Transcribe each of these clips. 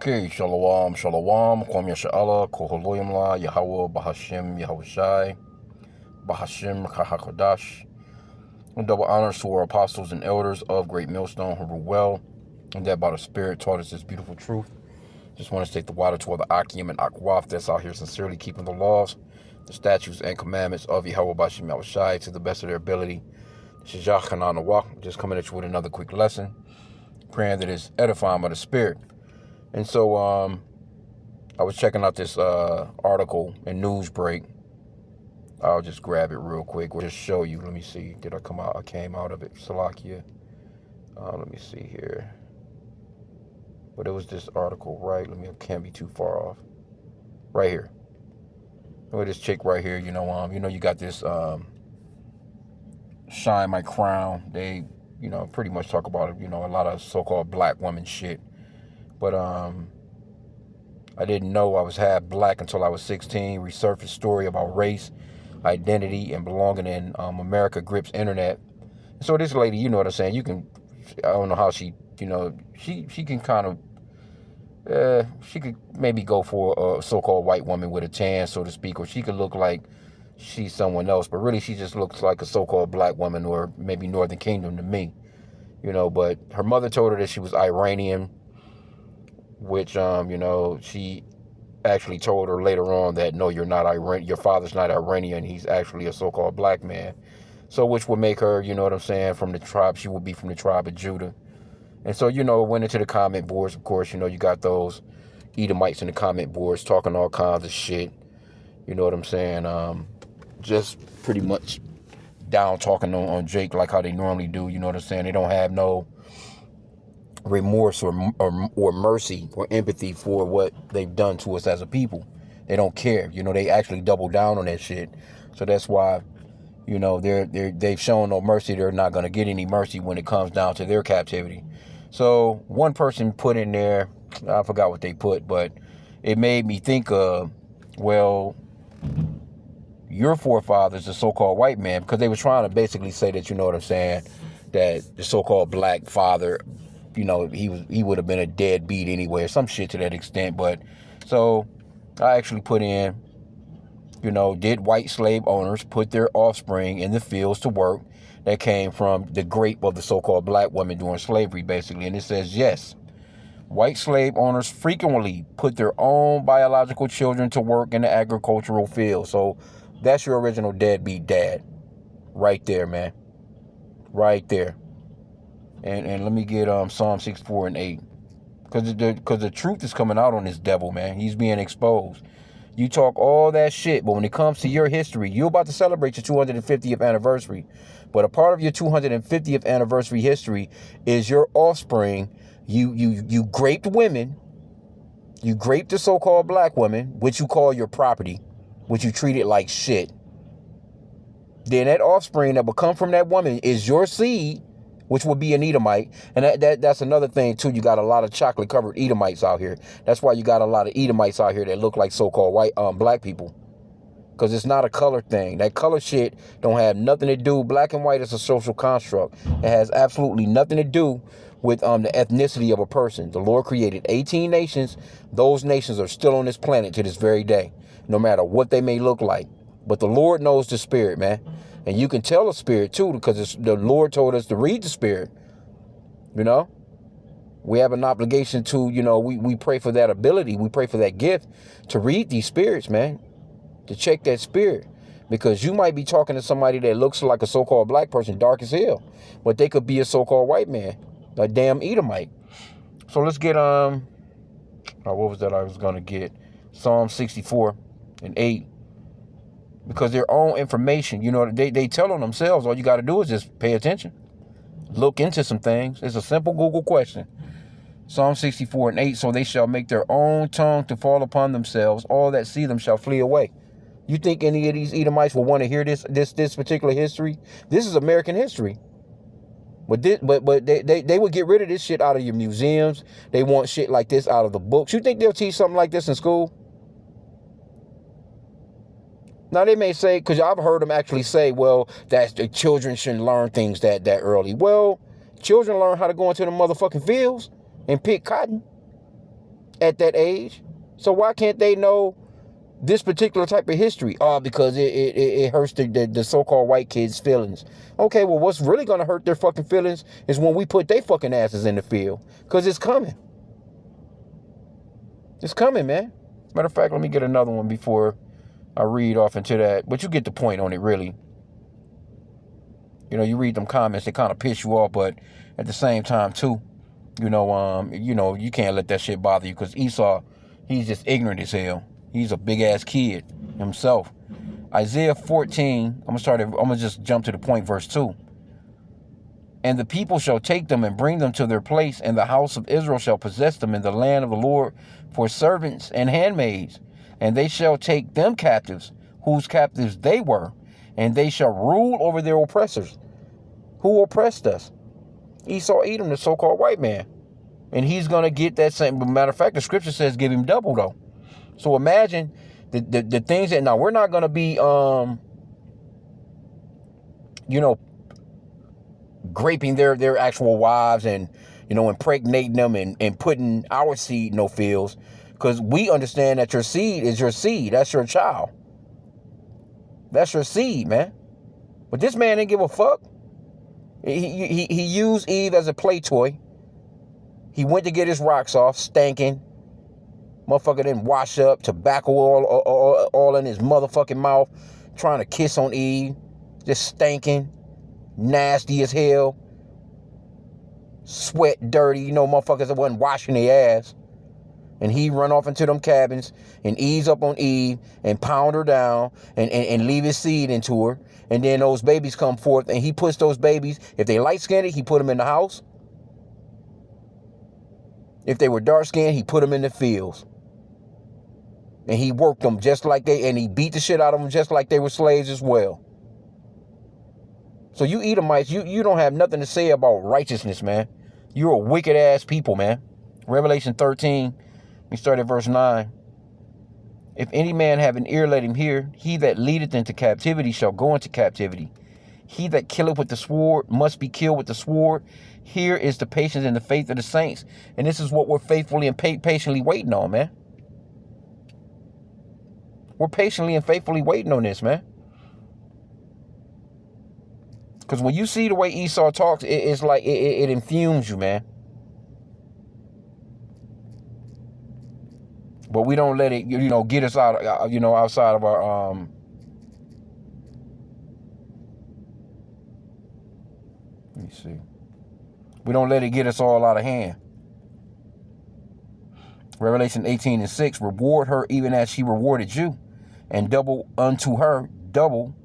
Okay, shalom, shalom, kwam yasha'Allah, koholoyim la, Yahweh, Bahashim, Yahushai, Bahashim, Kahakodash. And double honors to our apostles and elders of Great Millstone who rule well, and that by the Spirit taught us this beautiful truth. Just want to state the water to all the H.I.M and Akwaf that's out here sincerely keeping the laws, the statutes, and commandments of Yahweh, Bahashim, Yahushai to the best of their ability. Shajah Khanan Nawak, just coming at you with another quick lesson, praying that it's edifying by the Spirit. And so I was checking out this article in Newsbreak. I'll just grab it real quick. We'll just show you. Let me see. Did I come out? I came out of it. Salakia. Let me see here. But it was this article, right? I can't be too far off. Right here. Look at this chick right here. You got this Shine My Crown. They, pretty much talk about, a lot of so-called black woman shit. But I didn't know I was half black until I was 16. Resurfaced story about race, identity, and belonging in America grips internet. So this lady, you know what I'm saying? I don't know how she can kind of, she could maybe go for a so-called white woman with a tan, so to speak, or she could look like she's someone else, but really she just looks like a so-called black woman, or maybe Northern Kingdom to me, but her mother told her that she was Iranian, which, she actually told her later on that, no, you're not Iranian, your father's not Iranian, he's actually a so-called black man. So which would make her, you know what I'm saying, from the tribe, she would be from the tribe of Judah. And so, went into the comment boards, of course, you got those Edomites in the comment boards talking all kinds of shit, you know what I'm saying, just pretty much down talking on Jake like how they normally do, you know what I'm saying, they don't have no remorse or mercy or empathy for what they've done to us as a people. They don't care. They actually double down on that shit. So that's why, they've shown no mercy. They're not going to get any mercy when it comes down to their captivity. So one person put in there, I forgot what they put, but it made me think of, well, your forefathers, the so-called white man, because they were trying to basically say that, you know what I'm saying, that the so-called black father, he would have been a deadbeat anyway, or some shit to that extent. But so I actually put in, did white slave owners put their offspring in the fields to work that came from the grape of the so-called black women during slavery, basically? And it says yes. White slave owners frequently put their own biological children to work in the agricultural field. So that's your original deadbeat dad. Right there, man. Right there. And let me get Psalm 64 and 8. Because the truth is coming out on this devil, man. He's being exposed. You talk all that shit, but when it comes to your history, you're about to celebrate your 250th anniversary. But a part of your 250th anniversary history is your offspring. You graped women. You graped the so-called black women, which you call your property, which you treated like shit. Then that offspring that will come from that woman is your seed, which would be an Edomite. And that's another thing, too. You got a lot of chocolate-covered Edomites out here. That's why you got a lot of Edomites out here that look like so-called white black people. Because it's not a color thing. That color shit don't have nothing to do. Black and white is a social construct. It has absolutely nothing to do with the ethnicity of a person. The Lord created 18 nations. Those nations are still on this planet to this very day, no matter what they may look like. But the Lord knows the spirit, man. And you can tell the spirit, too, because the Lord told us to read the spirit. We have an obligation to, we pray for that ability. We pray for that gift to read these spirits, man, to check that spirit. Because you might be talking to somebody that looks like a so-called black person, dark as hell, but they could be a so-called white man, a damn Edomite. So let's get, what was that I was going to get? Psalm 64 and 8. Because their own information, they tell on themselves. All you got to do is just pay attention. Look into some things. It's a simple Google question. Psalm 64 and 8. So they shall make their own tongue to fall upon themselves. All that see them shall flee away. You think any of these Edomites will want to hear this particular history? This is American history. But they would get rid of this shit out of your museums. They want shit like this out of the books. You think they'll teach something like this in school? Now, they may say, because I've heard them actually say, well, that the children shouldn't learn things that early. Well, children learn how to go into the motherfucking fields and pick cotton. at that age. So why can't they know this particular type of history? Because it hurts the so-called white kids' feelings. Okay, well, what's really going to hurt their fucking feelings is when we put their fucking asses in the field. Because it's coming. It's coming, man. Matter of fact, let me get another one before I read off into that. But you get the point on it, really. You know, you read them comments, they kind of piss you off, but at the same time, too, you can't let that shit bother you, because Esau, he's just ignorant as hell. He's a big-ass kid himself. Isaiah 14, I'm going to just jump to the point, verse 2. And the people shall take them and bring them to their place, and the house of Israel shall possess them in the land of the Lord for servants and handmaids. And they shall take them captives, whose captives they were, and they shall rule over their oppressors. Who oppressed us? Esau Edom, the so-called white man. And he's going to get that same. Matter of fact, the scripture says give him double, though. So imagine the things that, now we're not going to be, graping their actual wives and, impregnating them and putting our seed in no fields. Because we understand that your seed is your seed. That's your child. That's your seed, man. But this man didn't give a fuck. He used Eve as a play toy. He went to get his rocks off, stanking. Motherfucker didn't wash up, tobacco all in his motherfucking mouth, trying to kiss on Eve, just stanking, nasty as hell, sweat dirty, motherfuckers that wasn't washing their ass. And he run off into them cabins and ease up on Eve and pound her down and leave his seed into her. And then those babies come forth, and he puts those babies, if they light-skinned, he put them in the house. If they were dark-skinned, he put them in the fields. And he worked them and he beat the shit out of them just like they were slaves as well. So you Edomites, you don't have nothing to say about righteousness, man. You're a wicked-ass people, man. Revelation 13, we start at verse 9. If any man have an ear, let him hear. He that leadeth into captivity shall go into captivity. He that killeth with the sword must be killed with the sword. Here is the patience and the faith of the saints. And this is what we're faithfully and patiently waiting on, man. We're patiently and faithfully waiting on this, man. Because when you see the way Esau talks, it's like it infumes you, man. But we don't let it, get us out, outside of our, let me see. We don't let it get us all out of hand. Revelation 18:6, reward her even as she rewarded you, and double unto her double,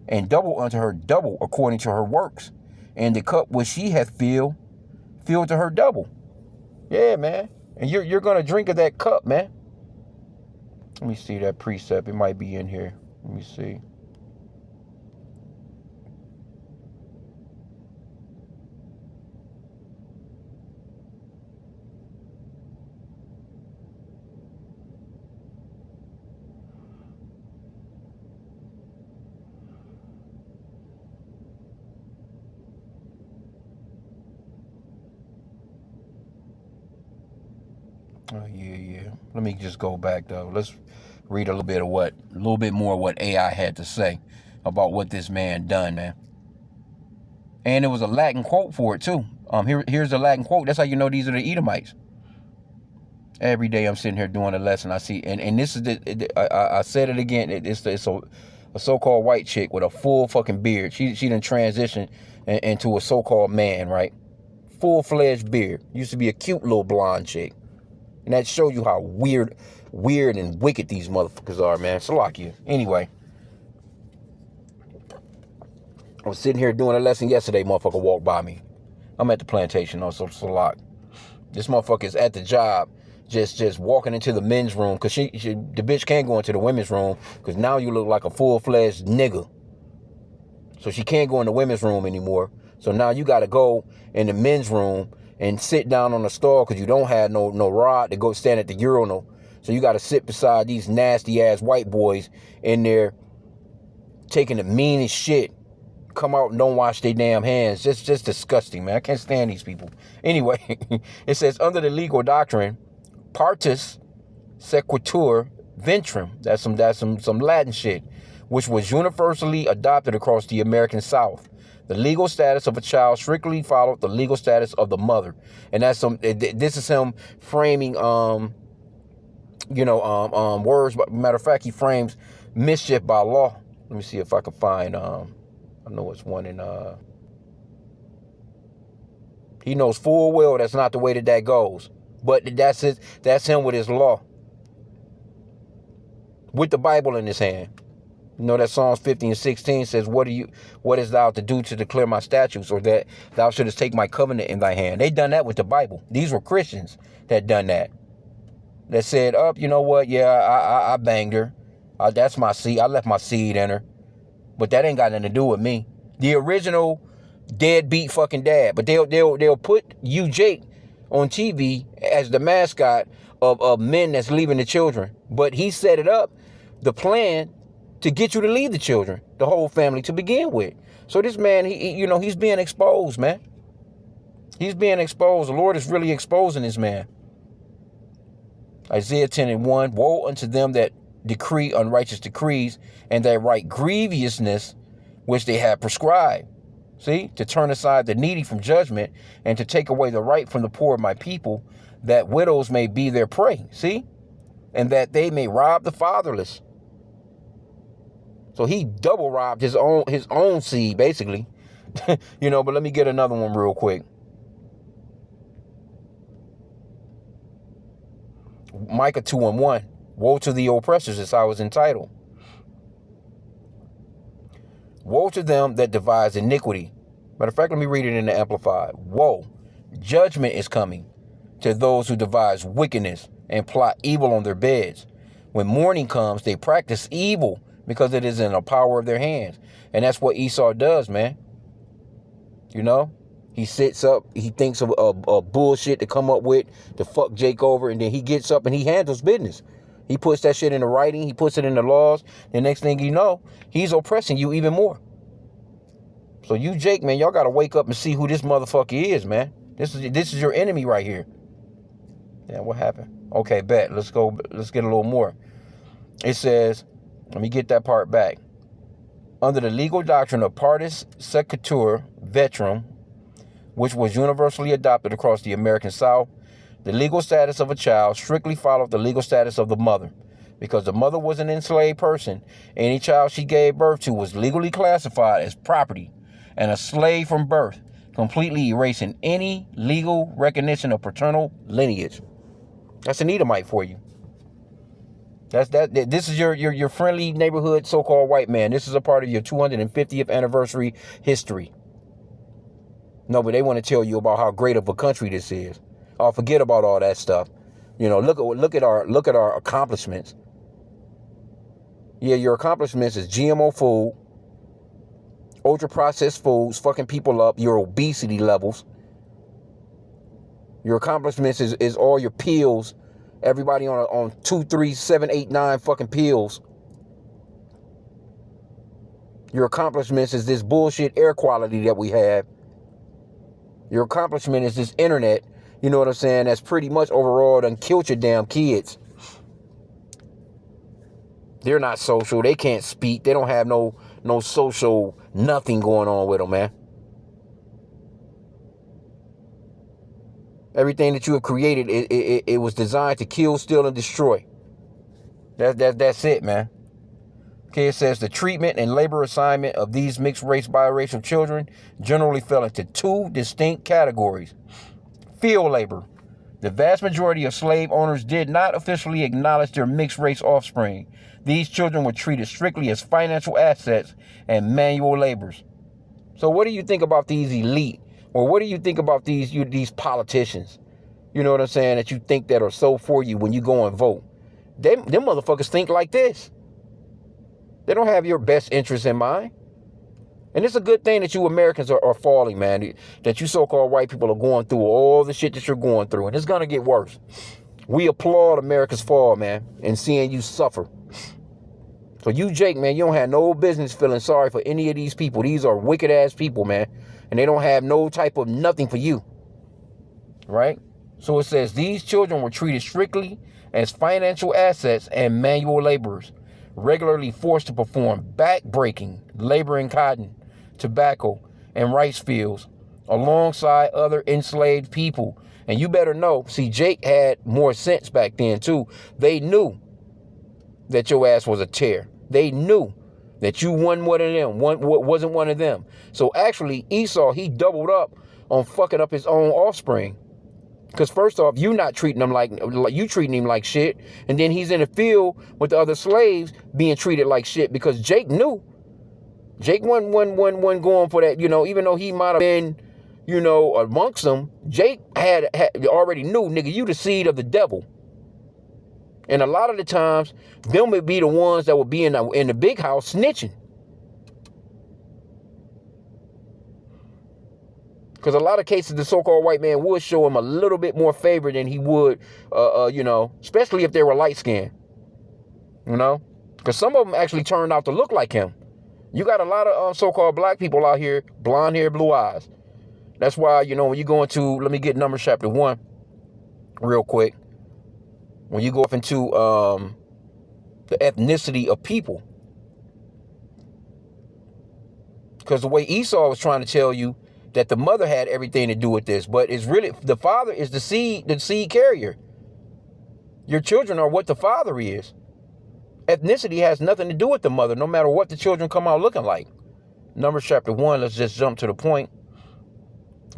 and double unto her double according to her works. And the cup which she hath filled to her double. Yeah, man. And you're going to drink of that cup, man. Let me see that precept. It might be in here. Let me see. Oh, yeah. Let me just go back, though. Let's read a little bit more of what AI had to say about what this man done, man. And it was a Latin quote for it, too. Here's the Latin quote. That's how you know these are the Edomites. Every day I'm sitting here doing a lesson, I see, and this is I said it again. It's a so-called white chick with a full fucking beard. She done transitioned into a so-called man, right? Full-fledged beard. Used to be a cute little blonde chick. And that shows you how weird and wicked these motherfuckers are, man. Salakia. Anyway. I was sitting here doing a lesson yesterday, motherfucker walked by me. I'm at the plantation on Salak. This motherfucker is at the job, just walking into the men's room, because the bitch can't go into the women's room, because now you look like a full-fledged nigga. So she can't go in the women's room anymore. So now you got to go in the men's room and sit down on the stall because you don't have no rod to go stand at the urinal. So you got to sit beside these nasty-ass white boys in there taking the meanest shit. Come out and don't wash their damn hands. Just disgusting, man. I can't stand these people. Anyway, it says, under the legal doctrine, Partus sequitur ventrum. That's some Latin shit, which was universally adopted across the American South. The legal status of a child strictly followed the legal status of the mother, and that's this is him framing words. But matter of fact, he frames mischief by law. Let me see if I can find I know it's one in he knows full well that's not the way that goes, but that's him with his law, with the Bible in his hand. You know that Psalms 50 and 16 says, what is thou to do to declare my statutes, or that thou shouldest take my covenant in thy hand? They done that with the Bible. These were Christians that done that. That said, you know what? Yeah, I banged her. That's my seed. I left my seed in her. But that ain't got nothing to do with me. The original deadbeat fucking dad. But they'll put you, Jake, on TV as the mascot of men that's leaving the children. But he set it up, the plan, to get you to leave the children, the whole family to begin with. So this man, he's being exposed, man. He's being exposed. The Lord is really exposing this man. Isaiah 10 and 1, woe unto them that decree unrighteous decrees, and that write grievousness which they have prescribed. See, to turn aside the needy from judgment, and to take away the right from the poor of my people, that widows may be their prey. See, and that they may rob the fatherless. So he double robbed his own seed, basically. But let me get another one real quick. Micah 2 and 1. Woe to the oppressors, as I was entitled. Woe to them that devise iniquity. Matter of fact, let me read it in the Amplified. Woe, judgment is coming to those who devise wickedness and plot evil on their beds. When morning comes, they practice evil, because it is in the power of their hands. And that's what Esau does, man. He sits up, he thinks of a bullshit to come up with to fuck Jake over, and then he gets up and he handles business. He puts that shit into writing, he puts it in the laws. The next thing you know, he's oppressing you even more. So you, Jake, man, y'all gotta wake up and see who this motherfucker is, man. This is your enemy right here. Yeah, what happened? Okay, bet. Let's get a little more. It says, let me get that part back. Under the legal doctrine of partis sequitur vetrum, which was universally adopted across the American South, the legal status of a child strictly followed the legal status of the mother. Because the mother was an enslaved person, any child she gave birth to was legally classified as property and a slave from birth, completely erasing any legal recognition of paternal lineage. That's an Edomite for you. This is your friendly neighborhood so-called white man. This is a part of your 250th anniversary history. No, but they want to tell you about how great of a country this is. Oh, forget about all that stuff. Look at our accomplishments. Yeah, your accomplishments is GMO food, ultra processed foods, fucking people up, your obesity levels. Your accomplishments is all your pills. Everybody on 2, 3, 7, 8, 9 fucking pills. Your accomplishments is this bullshit air quality that we have. Your accomplishment is this internet, you know what I'm saying, that's pretty much overall done killed your damn kids. They're not social. They can't speak. They don't have no social nothing going on with them, man. Everything that you have created, it was designed to kill, steal, and destroy. That's it, man. Okay, it says the treatment and labor assignment of these mixed race biracial children generally fell into 2 distinct categories. Field labor. The vast majority of slave owners did not officially acknowledge their mixed race offspring. These children were treated strictly as financial assets and manual laborers. So what do you think about these elite? Or what do you think about these politicians? You know what I'm saying? That you think that are so for you when you go and vote. Them motherfuckers think like this. They don't have your best interests in mind. And it's a good thing that you Americans are falling, man. That you so-called white people are going through all the shit that you're going through. And it's going to get worse. We applaud America's fall, man, and seeing you suffer. So you, Jake, man, you don't have no business feeling sorry for any of these people. These are wicked-ass people, man. And they don't have no type of nothing for you. Right? So it says these children were treated strictly as financial assets and manual laborers, regularly forced to perform back-breaking labor in cotton, tobacco, and rice fields alongside other enslaved people. And you better know, see, Jake had more sense back then too. They knew that your ass was a tear. They knew that you wasn't one of them, wasn't one of them. So actually, Esau, he doubled up on fucking up his own offspring. Because first off, you not treating him like you treating him like shit. And then he's in the field with the other slaves being treated like shit because Jake knew. Jake wasn't going for that, even though he might have been, amongst them. Jake had already knew, nigga, you the seed of the devil. And a lot of the times, them would be the ones that would be in the big house snitching. Because a lot of cases, the so-called white man would show him a little bit more favor than he would, especially if they were light-skinned, Because some of them actually turned out to look like him. You got a lot of so-called black people out here, blonde hair, blue eyes. That's why, when you go into, let me get Numbers chapter 1 real quick. When you go up into the ethnicity of people. Because the way Esau was trying to tell you that the mother had everything to do with this, but it's really, the father is the seed carrier. Your children are what the father is. Ethnicity has nothing to do with the mother, no matter what the children come out looking like. Numbers chapter 1, let's just jump to the point.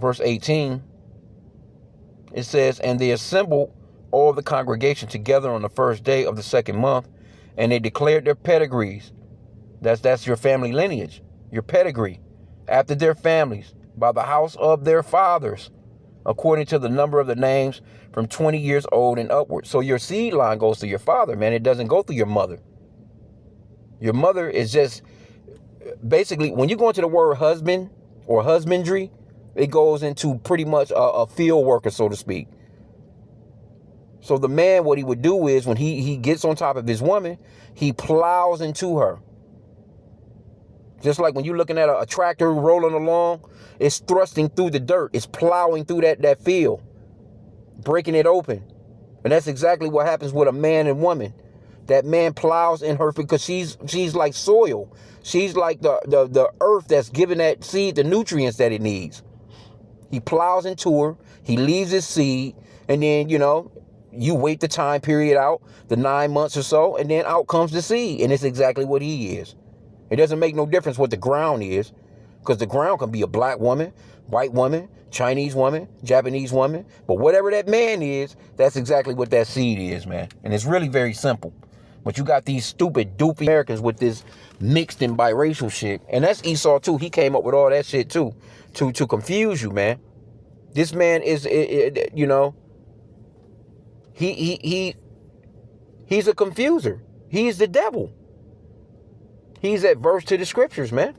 Verse 18. It says, and they assembled all the congregation together on the first day of the second month, and they declared their pedigrees. That's your family lineage, your pedigree, after their families, by the house of their fathers, according to the number of the names from 20 years old and upward. So your seed line goes to your father, man. It doesn't go through your mother. Your mother is just, basically, when you go into the word husband or husbandry, it goes into pretty much a field worker, so to speak. So the man, what he would do is when he gets on top of his woman, he plows into her. Just like when you're looking at a tractor rolling along, it's thrusting through the dirt. It's plowing through that field, breaking it open. And that's exactly what happens with a man and woman. That man plows in her because she's like soil. She's like the earth that's giving that seed the nutrients that it needs. He plows into her. He leaves his seed. And then, you wait the time period out, the 9 months or so, and then out comes the seed. And it's exactly what he is. It doesn't make no difference what the ground is, because the ground can be a black woman, white woman, Chinese woman, Japanese woman. But whatever that man is, that's exactly what that seed is, man. And it's really very simple. But you got these stupid, doofy Americans with this mixed and biracial shit. And that's Esau, too. He came up with all that shit, too, to confuse you, man. This man is, he's a confuser. He's the devil. He's adverse to the scriptures, man.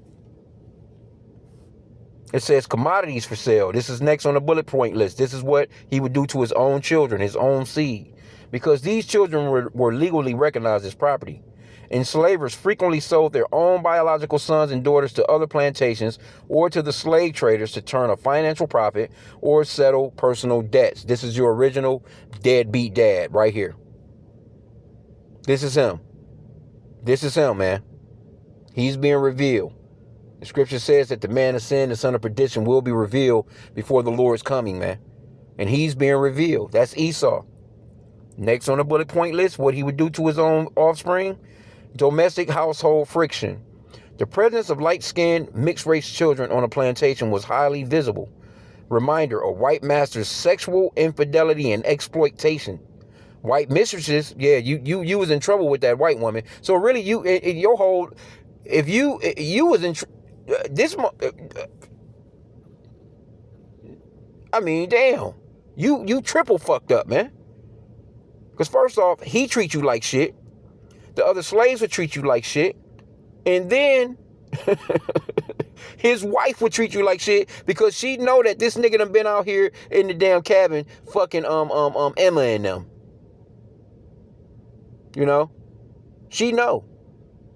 It says commodities for sale. This is next on the bullet point list. This is what he would do to his own children, his own seed. Because these children were legally recognized as property. Enslavers frequently sold their own biological sons and daughters to other plantations or to the slave traders to turn a financial profit or settle personal debts. This is your original deadbeat dad right here. This is him. This is him, man. He's being revealed. The scripture says that the man of sin, the son of perdition, will be revealed before the Lord's coming, man. And he's being revealed. That's Esau. Next on the bullet point list, what he would do to his own offspring. Domestic household friction. The presence of light-skinned, mixed-race children on a plantation was highly visible. Reminder of white masters' sexual infidelity and exploitation. White mistresses, yeah, you was in trouble with that white woman. So really, your whole, if you was in I mean, damn, you triple fucked up, man. Because first off, he treats you like shit. The other slaves would treat you like shit. And then his wife would treat you like shit because she know that this nigga done been out here in the damn cabin fucking Emma and them. She know.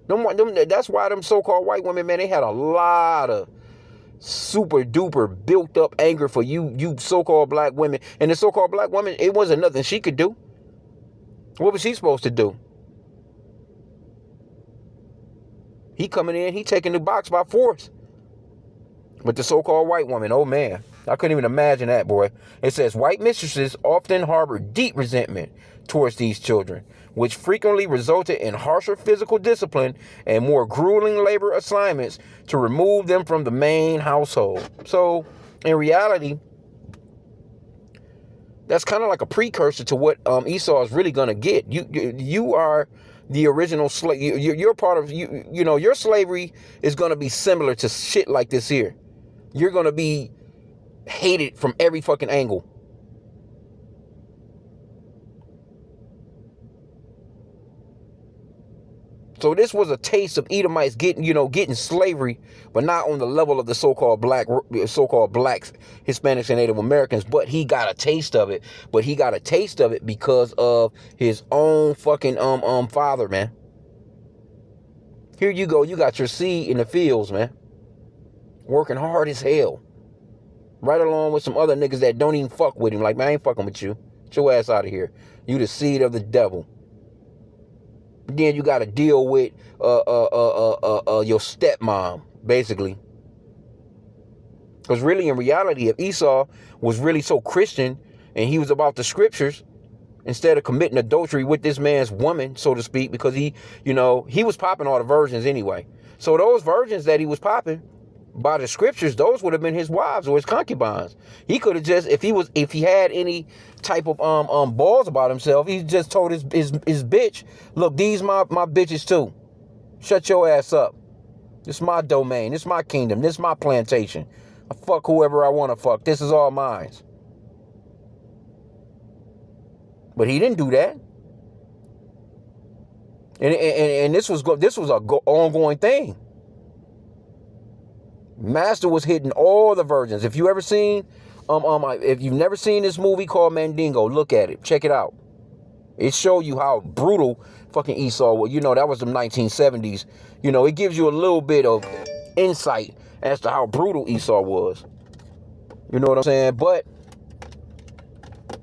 That's why them so-called white women, man, they had a lot of super duper built up anger for you so-called black women. And the so-called black woman, it wasn't nothing she could do. What was she supposed to do? He coming in, he taking the box by force. But the so-called white woman, oh man, I couldn't even imagine that, boy. It says, white mistresses often harbor deep resentment towards these children, which frequently resulted in harsher physical discipline and more grueling labor assignments to remove them from the main household. So, in reality, that's kind of like a precursor to what Esau is really going to get. You are the original slave. You're part of, you know, your slavery is going to be similar to shit like this here. You're going to be hated from every fucking angle. So this was a taste of Edomites getting slavery, but not on the level of the so-called blacks, Hispanics, and Native Americans. But he got a taste of it. But he got a taste of it because of his own fucking father, man. Here you go. You got your seed in the fields, man. Working hard as hell. Right along with some other niggas that don't even fuck with him. Like, man, I ain't fucking with you. Get your ass out of here. You the seed of the devil. Then you got to deal with your stepmom, basically. Because really, in reality, if Esau was really so Christian and he was about the scriptures, instead of committing adultery with this man's woman, so to speak, because he was popping all the virgins anyway. So those virgins that he was popping, by the scriptures, those would have been his wives or his concubines. He could have just, if he had any type of balls about himself, he just told his bitch, look, these my bitches too. Shut your ass up. This is my domain. This is my kingdom. This is my plantation. I fuck whoever I want to fuck. This is all mine. But he didn't do that. And this was a ongoing thing. Master was hitting all the virgins. If you ever seen, if you've never seen this movie called Mandingo, look at it. Check it out. It shows you how brutal fucking Esau was. That was the 1970s. It gives you a little bit of insight as to how brutal Esau was. You know what I'm saying? But